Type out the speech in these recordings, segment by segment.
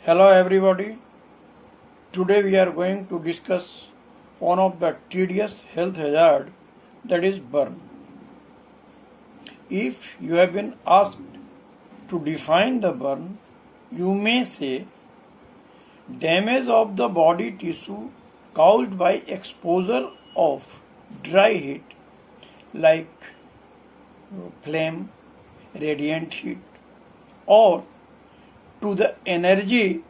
Hello everybody. Today we are going to discuss one of the tedious health hazard, that is burn. If you have been asked to define the burn, you may say damage of the body tissue caused by exposure of dry heat like flame, radiant heat, or to the energy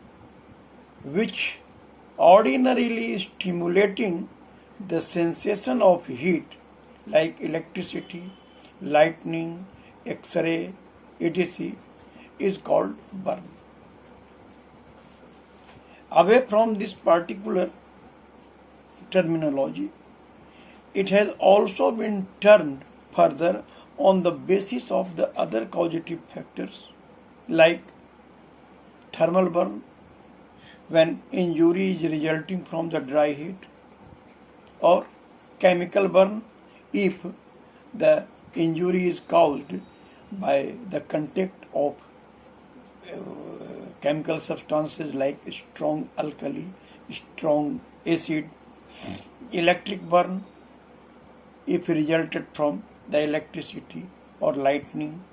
which ordinarily stimulating the sensation of heat like electricity, lightning, X-ray, etc. is called burn. Away from this particular terminology, it has also been turned further on the basis of the other causative factors like thermal burn when injury is resulting from the dry heat, or chemical burn if the injury is caused by the contact of chemical substances like strong alkali, strong acid, electric burn if resulted from the electricity or lightning,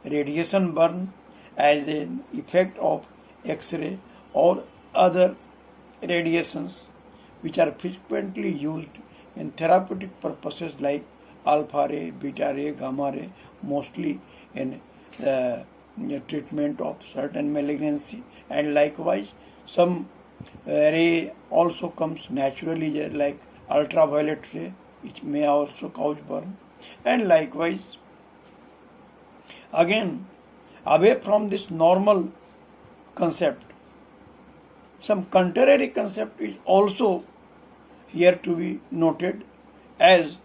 radiation burn as an effect of X-ray or other radiations which are frequently used in therapeutic purposes like alpha ray, beta ray, gamma ray, mostly in the treatment of certain malignancy, and likewise some ray also comes naturally like ultraviolet ray, which may also cause burn, and likewise again away from this normal concept, some contrary concept is also here to be noted, as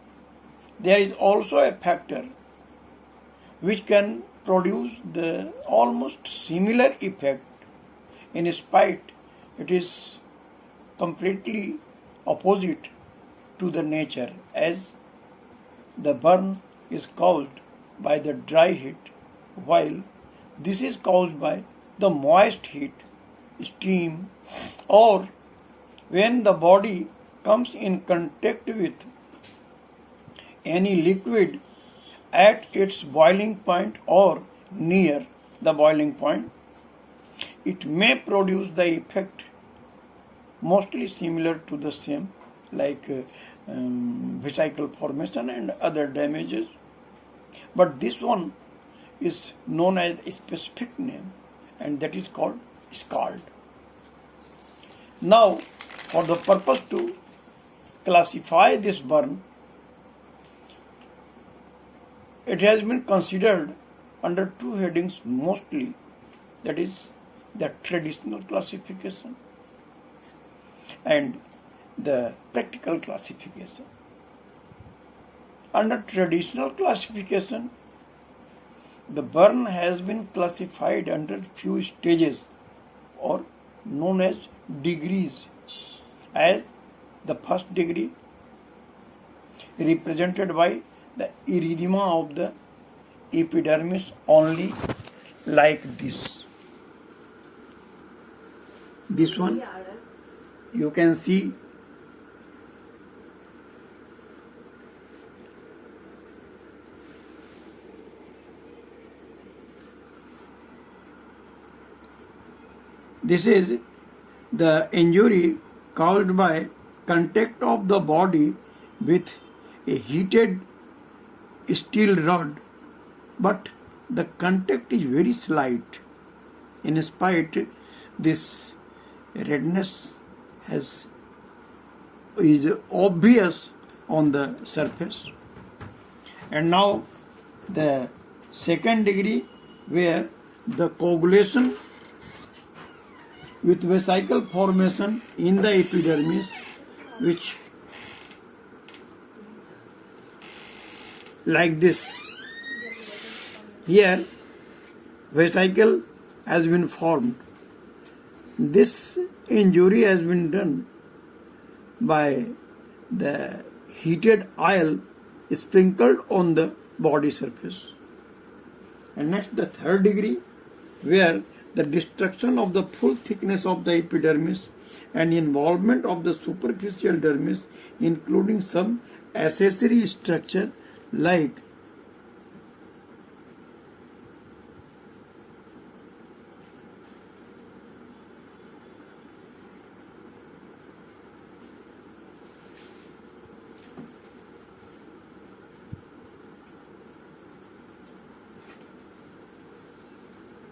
there is also a factor which can produce the almost similar effect, in spite it is completely opposite to the nature, as the burn is caused by the dry heat, while this is caused by the moist heat, steam, or when the body comes in contact with any liquid at its boiling point or near the boiling point, it may produce the effect mostly similar to the same like vesicle formation and other damages, but this one is known as a specific name, and that is called scald. Now, for the purpose to classify this burn, it has been considered under two headings mostly, that is the traditional classification and the practical classification. Under traditional classification, the burn has been classified under few stages or known as degrees, as the first degree represented by the erythema of the epidermis only, like this. This one you can see this is the injury caused by contact of the body with a heated steel rod, but the contact is very slight. In spite, this redness is obvious on the surface. And now the second degree, where the coagulation with vesicle formation in the epidermis, which like this. Here vesicle has been formed. This injury has been done by the heated oil sprinkled on the body surface. And next, the third degree, where the destruction of the full thickness of the epidermis and involvement of the superficial dermis, including some accessory structure like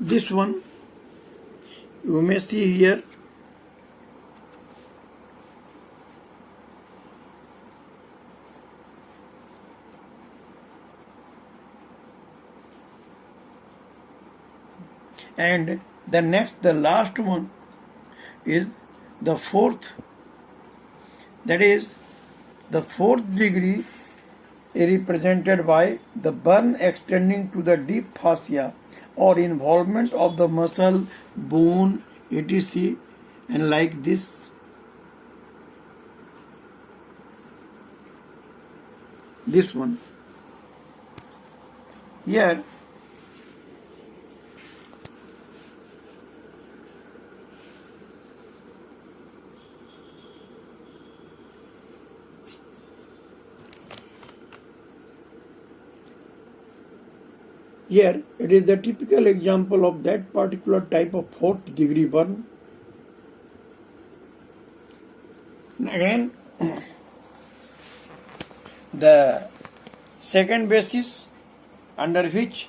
this one. You may see here and the last one is the fourth, that is the fourth degree represented by the burn extending to the deep fascia or involvement of the muscle, bone, etc. and like this. This one. Here Here it is the typical example of that particular type of fourth degree burn. Again, the second basis under which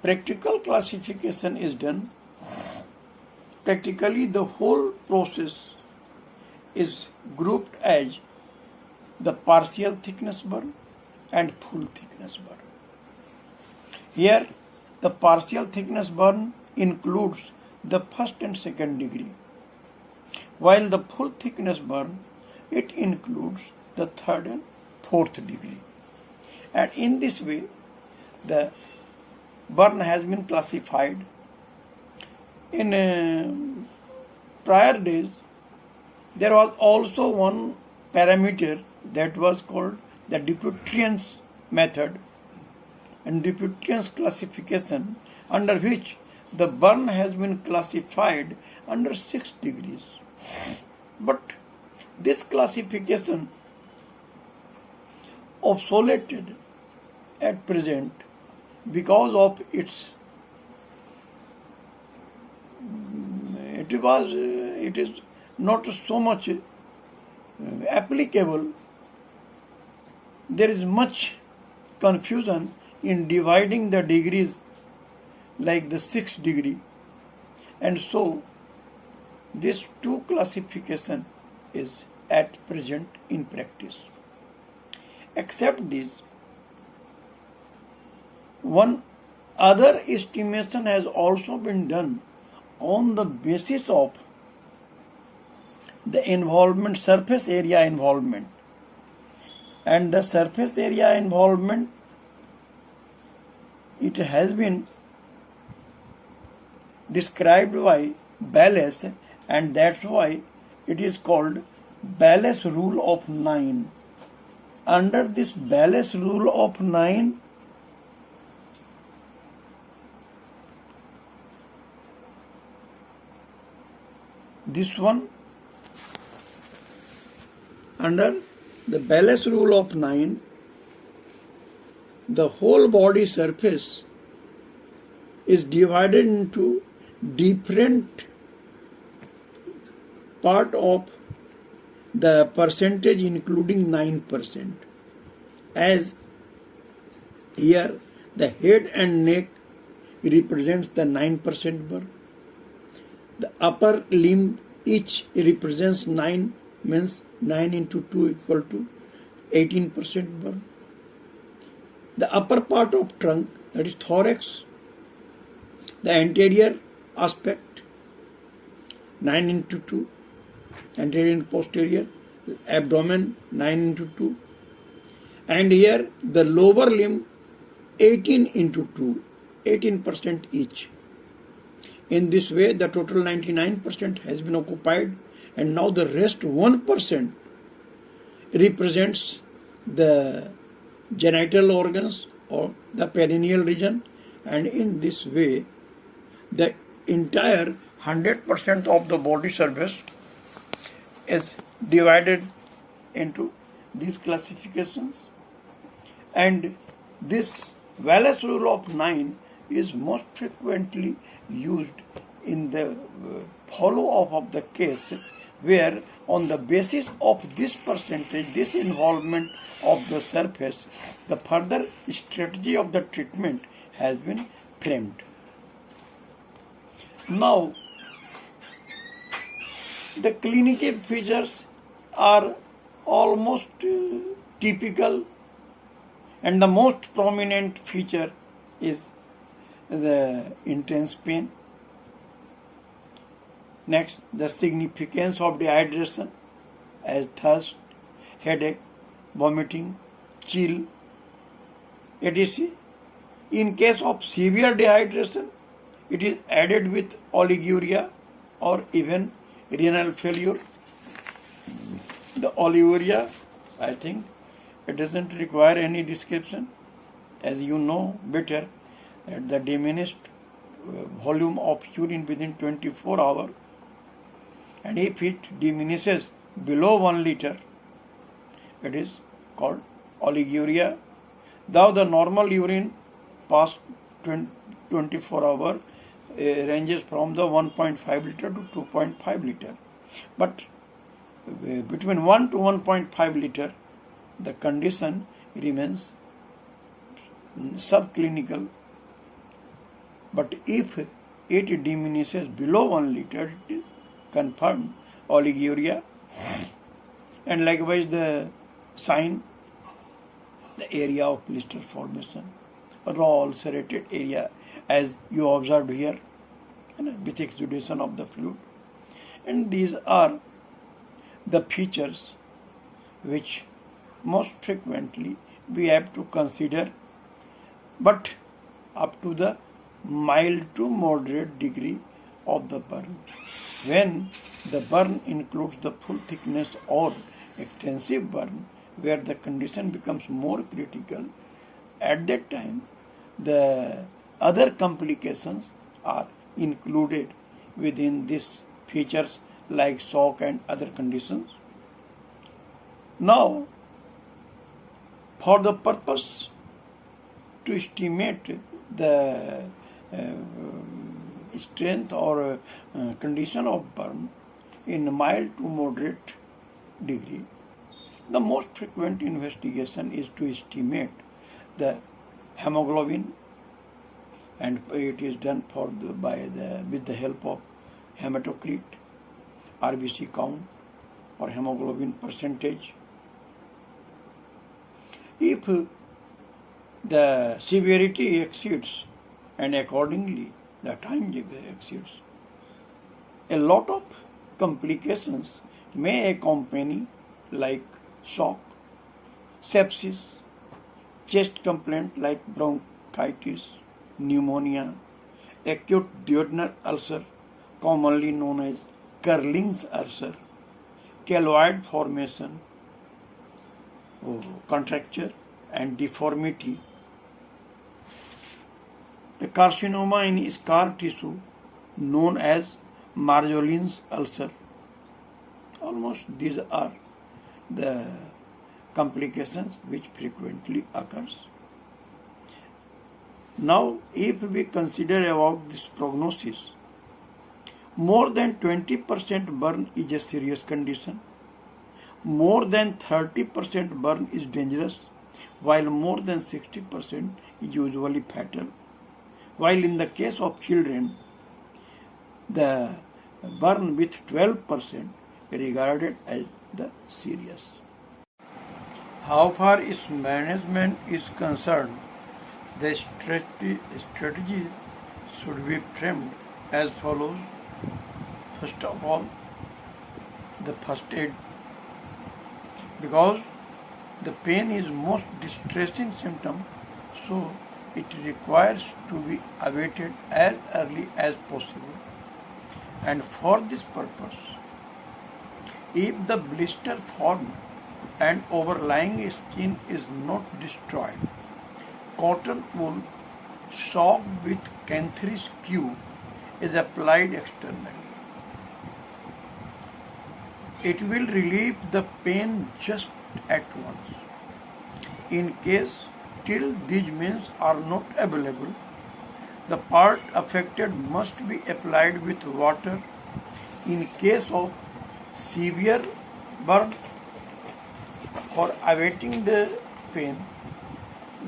practical classification is done, practically the whole process is grouped as the partial thickness burn and full thickness burn. Here, the partial thickness burn includes the first and second degree, while the full thickness burn, it includes the third and fourth degree. And in this way, the burn has been classified. In prior days, there was also one parameter that was called the Dupuytren's method and Dupuytren's classification, under which the burn has been classified under 6 degrees. But this classification obsoleted at present because of its it is not so much applicable. There is much confusion in dividing the degrees like the 6th degree, and so this two classification is at present in practice. Except this, one other estimation has also been done on the basis of the involvement, surface area involvement, and the surface area involvement, it has been described by Ballas, and that's why it is called Ballas rule of 9. Under this Ballas rule of 9, this one, under the Ballas rule of 9, the whole body surface is divided into different part of the percentage, including 9%. As here the head and neck represents the 9% burn. The upper limb each represents 9, means 9 into 2 equal to 18% burn. The upper part of trunk, that is thorax, the anterior aspect, 9 into 2, anterior and posterior, abdomen 9 into 2, and here the lower limb 18 into 2, 18% each. In this way, the total 99% has been occupied, and now the rest 1% represents the genital organs or the perineal region, and in this way the entire 100% of the body surface is divided into these classifications, and this Wallace rule of 9 is most frequently used in the follow-up of the case, where on the basis of this percentage, this involvement of the surface, the further strategy of the treatment has been framed. Now, the clinical features are almost typical, and the most prominent feature is the intense pain. Next, the significance of dehydration as thirst, headache, vomiting, chill, etc. In case of severe dehydration, it is added with oliguria or even renal failure. The oliguria, I think, it doesn't require any description, as you know better, that the diminished volume of urine within 24 hours, and if it diminishes below 1 liter, it is called oliguria. Though the normal urine past 24 hours ranges from the 1.5 liter to 2.5 liter, but between 1 to 1.5 liter, the condition remains subclinical. But if it diminishes below 1 liter, it is confirmed oliguria. And likewise, the sign, the area of blister formation, raw ulcerated area, as you observed here, with exudation of the fluid. And these are the features which most frequently we have to consider, but up to the mild to moderate degree of the burn. When the burn includes the full thickness or extensive burn, where the condition becomes more critical, at that time the other complications are included within these features like shock and other conditions. Now, for the purpose to estimate the strength or condition of burn in mild to moderate degree, the most frequent investigation is to estimate the hemoglobin, and it is done with the help of hematocrit, RBC count, or hemoglobin percentage. If the severity exceeds, and accordingly the time exceeds, a lot of complications may accompany, like shock, sepsis, chest complaint like bronchitis, pneumonia, acute duodenal ulcer, commonly known as Curling's ulcer, keloid formation, contracture and deformity, the carcinoma in scar tissue known as Marjolin's ulcer. Almost these are the complications which frequently occurs. Now, if we consider about this prognosis, more than 20% burn is a serious condition. More than 30% burn is dangerous, while more than 60% is usually fatal. While in the case of children, the burn with 12% regarded as the serious. How far its management is concerned, the strategy should be framed as follows. First of all, the first aid, because the pain is most distressing symptom, so it requires to be abated as early as possible. And for this purpose, if the blister formed and overlying skin is not destroyed, cotton wool soaked with Canthris Q is applied externally. It will relieve the pain just at once. In case till these means are not available, the part affected must be applied with water. In case of severe burn, for abating the pain,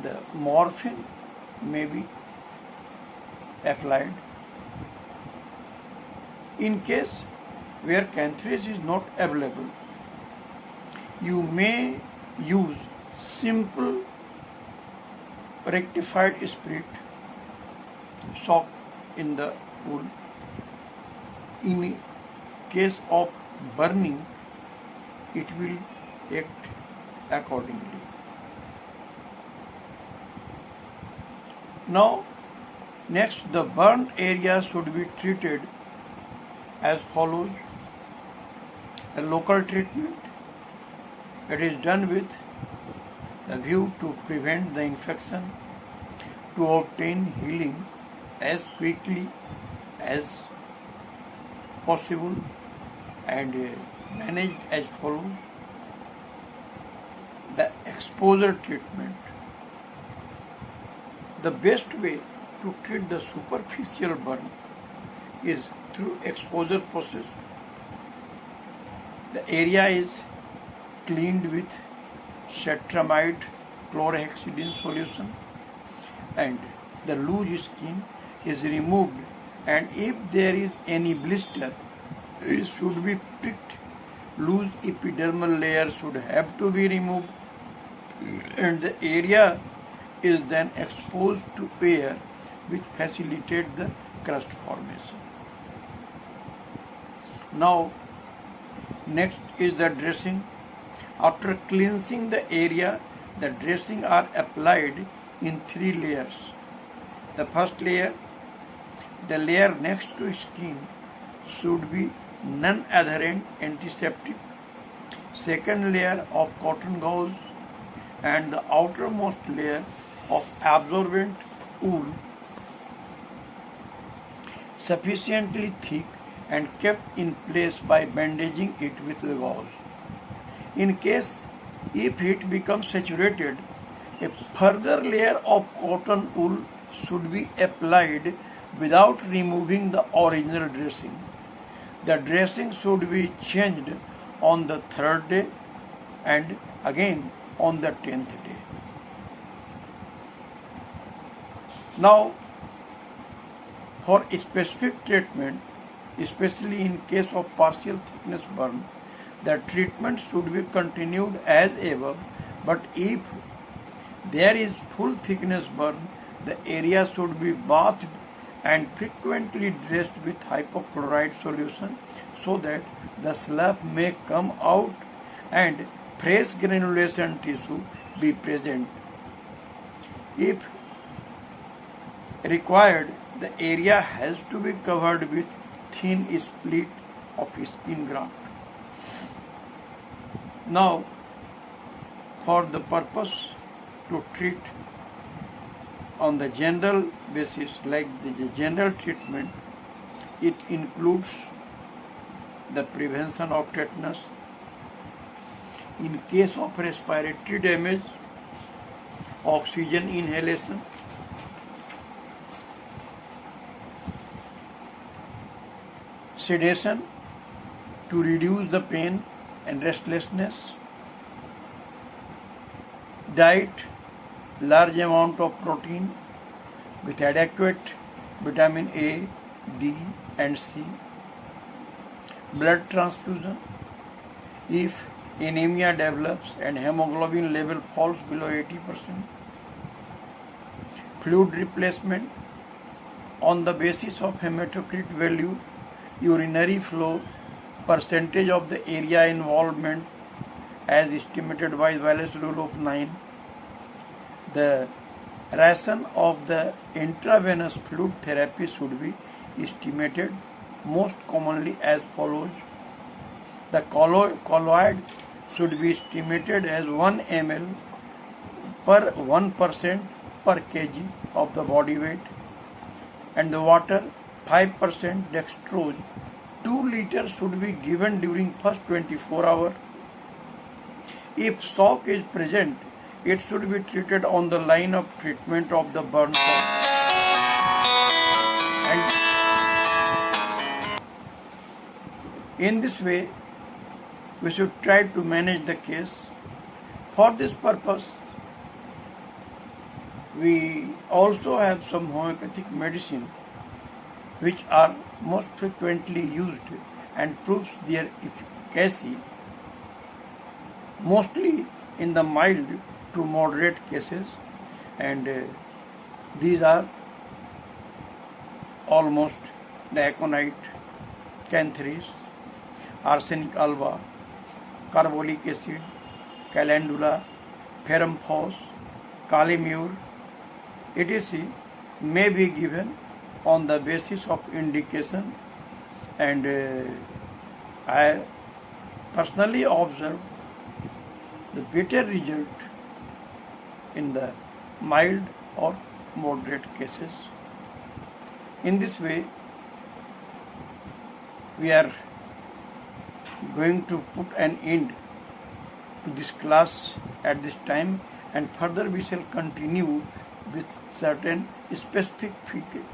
the morphine may be applied. In case where cantheris is not available, you may use simple rectified spirit soaked in the wool. In case of burning, it will act accordingly. Now, next, the burned area should be treated as follows. A local treatment, it is done with the view to prevent the infection, to obtain healing as quickly as possible, and managed as follows. The exposure treatment. The best way to treat the superficial burn is through exposure process. The area is cleaned with cetramide chlorhexidine solution and the loose skin is removed, and if there is any blister, it should be pricked. Loose epidermal layer should have to be removed, and the area is then exposed to air which facilitates the crust formation. Now, next is the dressing. After cleansing the area, the dressing are applied in 3 layers. The first layer, the layer next to skin, should be non-adherent antiseptic. Second layer of cotton gauze, and the outermost layer of absorbent wool sufficiently thick and kept in place by bandaging it with the gauze. In case if it becomes saturated, a further layer of cotton wool should be applied without removing the original dressing. The dressing should be changed on the 3rd day and again on the 10th day. Now, for specific treatment, especially in case of partial thickness burn, the treatment should be continued as above, but if there is full thickness burn, the area should be bathed and frequently dressed with hypochlorite solution so that the slough may come out and fresh granulation tissue be present. If required, the area has to be covered with thin split of skin graft. Now, for the purpose to treat on the general basis, like the general treatment, it includes the prevention of tetanus. In case of respiratory damage, oxygen inhalation, sedation to reduce the pain and restlessness, diet, large amount of protein with adequate vitamin A, D and C, blood transfusion. If anemia develops and hemoglobin level falls below 80%, fluid replacement on the basis of hematocrit value, urinary flow, percentage of the area involvement as estimated by Wallace rule of 9. The ration of the intravenous fluid therapy should be estimated most commonly as follows. The colloid should be estimated as 1 ml per 1% per kg of the body weight, and the water 5% dextrose. 2 liters should be given during first 24 hours. If shock is present, it should be treated on the line of treatment of the burn shock. And in this way, we should try to manage the case. For this purpose, we also have some homeopathic medicine which are most frequently used and proves their efficacy mostly in the mild to moderate cases, and these are almost diaconite, cantharis, arsenic alba, carbolic acid, calendula, ferrum phos, calimure, etc. may be given on the basis of indication, and I personally observed the better result in the mild or moderate cases. In this way, we are going to put an end to this class at this time, and further we shall continue with certain specific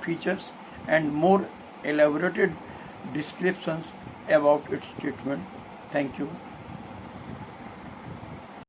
features and more elaborated descriptions about its treatment. Thank you.